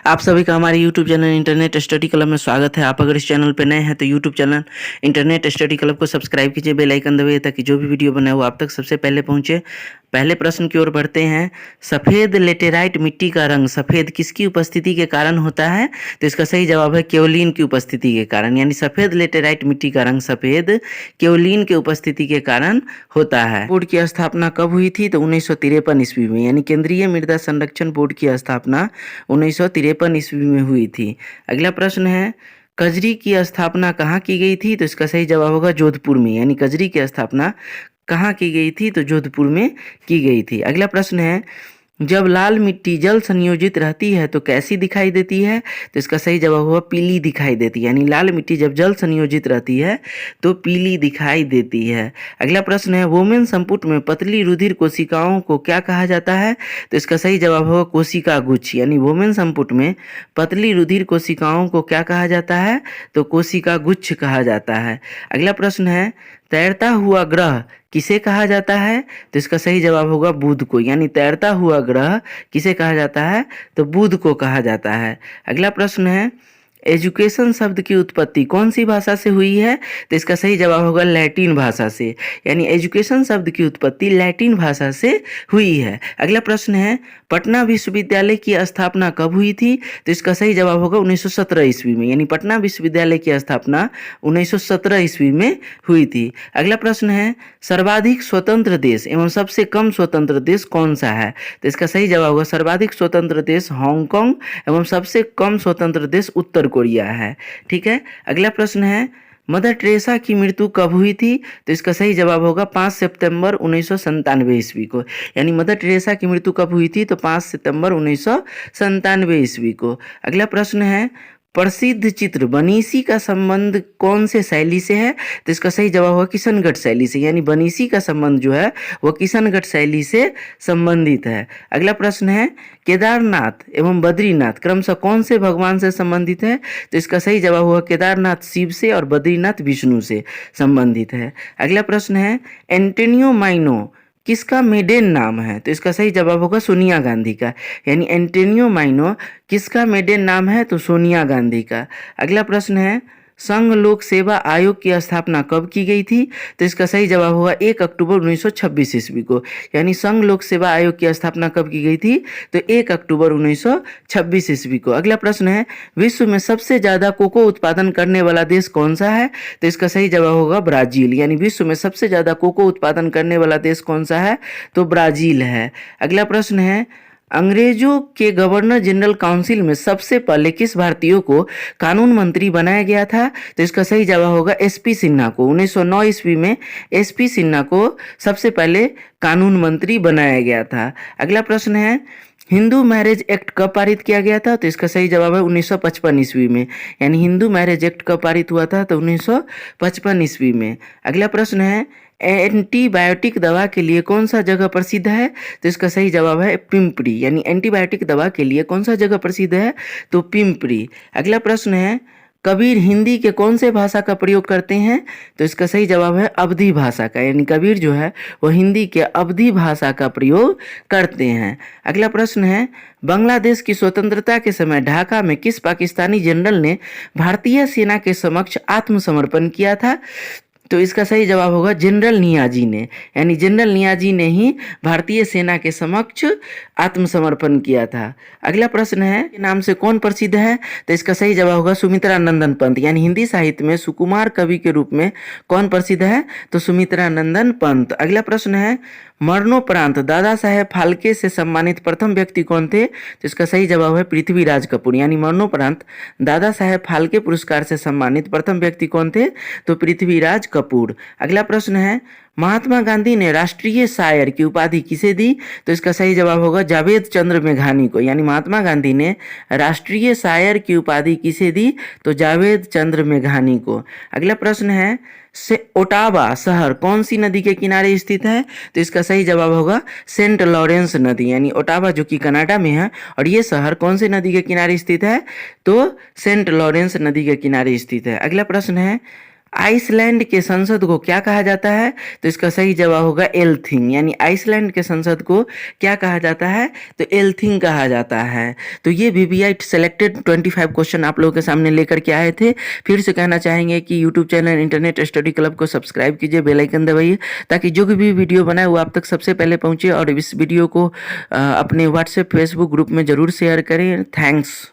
आप सभी का हमारे YouTube channel internet study club में स्वागत है। आप अगर इस चैनल पर नए हैं तो YouTube channel internet study club को सब्सक्राइब कीजिए, बेल आइकन दबाइए ताकि जो भी वीडियो बनाए वो आप तक सबसे पहले पहुंचे। पहले प्रश्न की ओर बढ़ते हैं। सफ़ेद लेटेराइट मिट्टी का रंग सफ़ेद किसकी उपस्थिति के कारण होता है? तो इसका सही जवाब है केओलिन की उपस्थिति के कारण। यानी सफ़ेद लेटेराइट मिट्टी का रंग सफ़ेद केओलिन के उपस्थिति के कारण होता है। बोर्ड की स्थापना कब हुई थी? तो 1953 ईस्वी में। यानी केंद्रीय मृदा संरक्षण बोर्ड की स्थापना 1953 ईस्वी में हुई थी। अगला प्रश्न है, कजरी की स्थापना कहाँ की गई थी? तो इसका सही जवाब होगा जोधपुर में। यानी कजरी की स्थापना कहाँ की गई थी? तो जोधपुर में की गई थी। अगला प्रश्न है, जब लाल मिट्टी जल संयोजित रहती है तो कैसी दिखाई देती है? तो इसका सही जवाब होगा पीली दिखाई देती है। यानी लाल मिट्टी जब जल संयोजित रहती है तो पीली दिखाई देती है। अगला प्रश्न है, वोमेन संपुट में पतली रुधिर कोशिकाओं को क्या कहा जाता है? तो इसका सही जवाब होगा कोशिका गुच्छ। यानी वोमेन संपुट में पतली रुधिर कोशिकाओं को क्या कहा जाता है? तो कोशिका गुच्छ कहा जाता है। अगला प्रश्न है, तैरता हुआ ग्रह किसे कहा जाता है? तो इसका सही जवाब होगा बुध को। यानी तैरता हुआ ग्रह किसे कहा जाता है? तो बुध को कहा जाता है। अगला प्रश्न है, एजुकेशन शब्द की उत्पत्ति कौन सी भाषा से हुई है? तो इसका सही जवाब होगा लैटिन भाषा से। यानी एजुकेशन शब्द की उत्पत्ति लैटिन भाषा से हुई है। अगला प्रश्न है, पटना विश्वविद्यालय की स्थापना कब हुई थी? तो इसका सही जवाब होगा 1917 ईस्वी में। यानी पटना विश्वविद्यालय की स्थापना 1917 ईस्वी में हुई थी। अगला प्रश्न है, सर्वाधिक स्वतंत्र देश एवं सबसे कम स्वतंत्र देश कौन सा है? तो इसका सही जवाब होगा सर्वाधिक स्वतंत्र देश हांगकांग एवं सबसे कम स्वतंत्र देश उत्तर कोरिया है। ठीक है। अगला प्रश्न है, मदर टेरेसा की मृत्यु कब हुई थी? तो इसका सही जवाब होगा 5 सितंबर 1997 ईस्वी को। यानी मदर टेरेसा की मृत्यु कब हुई थी? तो 5 सितंबर 1997 ईस्वी को। अगला प्रश्न है, प्रसिद्ध चित्र बनीसी का संबंध कौन से शैली से है? तो इसका सही जवाब होगा किशनगढ़ शैली से। यानी बनीसी का संबंध जो है वह किशनगढ़ शैली से संबंधित है। अगला प्रश्न है, केदारनाथ एवं बद्रीनाथ क्रमशः कौन से भगवान से संबंधित है? तो इसका सही जवाब होगा केदारनाथ शिव से और बद्रीनाथ विष्णु से संबंधित है। अगला प्रश्न है, एंटोनियो माइनो किसका मेडेन नाम है? तो इसका सही जवाब होगा सोनिया गांधी का। यानी एंटोनियो माइनो किसका मेडेन नाम है? तो सोनिया गांधी का। अगला प्रश्न है, संघ लोक सेवा आयोग की स्थापना कब की गई थी? तो इसका सही जवाब होगा 1 अक्टूबर 1926 ईस्वी को। यानी संघ लोक सेवा आयोग की स्थापना कब की गई थी? तो 1 अक्टूबर 1926 ईस्वी को। अगला प्रश्न है, विश्व में सबसे ज़्यादा कोको उत्पादन करने वाला देश कौन सा है? तो इसका सही जवाब होगा ब्राज़ील। यानी विश्व में सबसे ज़्यादा कोको उत्पादन करने वाला देश कौन सा है? तो ब्राज़ील है। अगला प्रश्न है, अंग्रेजों के गवर्नर जनरल काउंसिल में सबसे पहले किस भारतीय को कानून मंत्री बनाया गया था? तो इसका सही जवाब होगा एसपी सिन्हा को। 1909 ईस्वी में एसपी सिन्हा को सबसे पहले कानून मंत्री बनाया गया था। अगला प्रश्न है, हिंदू मैरिज एक्ट कब पारित किया गया था? तो इसका सही जवाब है 1955 ईस्वी में। यानी हिंदू मैरिज एक्ट कब पारित हुआ था? तो 1955 ईस्वी में। अगला प्रश्न है, एंटीबायोटिक दवा के लिए कौन सा जगह प्रसिद्ध है? तो इसका सही जवाब है पिंपरी। यानी एंटीबायोटिक दवा के लिए कौन सा जगह प्रसिद्ध है? तो पिंपरी। अगला प्रश्न है, कबीर हिंदी के कौन से भाषा का प्रयोग करते हैं? तो इसका सही जवाब है अवधी भाषा का। यानी कबीर जो है वो हिंदी के अवधी भाषा का प्रयोग करते हैं। अगला प्रश्न है, बांग्लादेश की स्वतंत्रता के समय ढाका में किस पाकिस्तानी जनरल ने भारतीय सेना के समक्ष आत्मसमर्पण किया था? तो इसका सही जवाब होगा जनरल नियाजी ने। यानी जनरल नियाजी ने ही भारतीय सेना के समक्ष आत्मसमर्पण किया था। अगला प्रश्न है, के नाम से कौन प्रसिद्ध है? तो इसका सही जवाब होगा सुमित्रा नंदन पंत। यानी हिंदी साहित्य में सुकुमार कवि के रूप में कौन प्रसिद्ध है? तो सुमित्रा नंदन पंत। अगला प्रश्न है, मरणोपरांत दादा साहेब फाल्के से सम्मानित प्रथम व्यक्ति कौन थे? तो इसका सही जवाब है पृथ्वीराज कपूर। यानी मरणोपरांत दादा साहेब फाल्के पुरस्कार से सम्मानित प्रथम व्यक्ति कौन थे? तो पृथ्वीराज कपूर। अगला प्रश्न है, महात्मा गांधी ने राष्ट्रीय शायर की उपाधि किसे दी? तो इसका सही जवाब होगा जावेद चंद्र मेघानी को। यानी महात्मा गांधी ने राष्ट्रीय शायर की उपाधि किसे दी? तो जावेद चंद्र मेघानी को। अगला प्रश्न है, से ओटावा शहर कौन सी नदी के किनारे स्थित है? तो इसका सही जवाब होगा सेंट लॉरेंस नदी। यानी ओटावा जो कि कनाडा में है और ये शहर कौन सी नदी के किनारे स्थित है? तो सेंट लॉरेंस नदी के किनारे स्थित है। अगला प्रश्न है, आइसलैंड के संसद को क्या कहा जाता है? तो इसका सही जवाब होगा एल्थिंग। यानी आइसलैंड के संसद को क्या कहा जाता है? तो एल्थिंग कहा जाता है। तो ये वीवीआई सेलेक्टेड 25 क्वेश्चन आप लोगों के सामने लेकर के आए थे। फिर से कहना चाहेंगे कि YouTube channel internet study club को सब्सक्राइब कीजिए, बेल आइकन दबाइए, ताकि जो भी वीडियो बनाए वो आप तक सबसे पहले पहुंचे। और इस वीडियो को अपने व्हाट्सएप फेसबुक ग्रुप में ज़रूर शेयर करें। थैंक्स।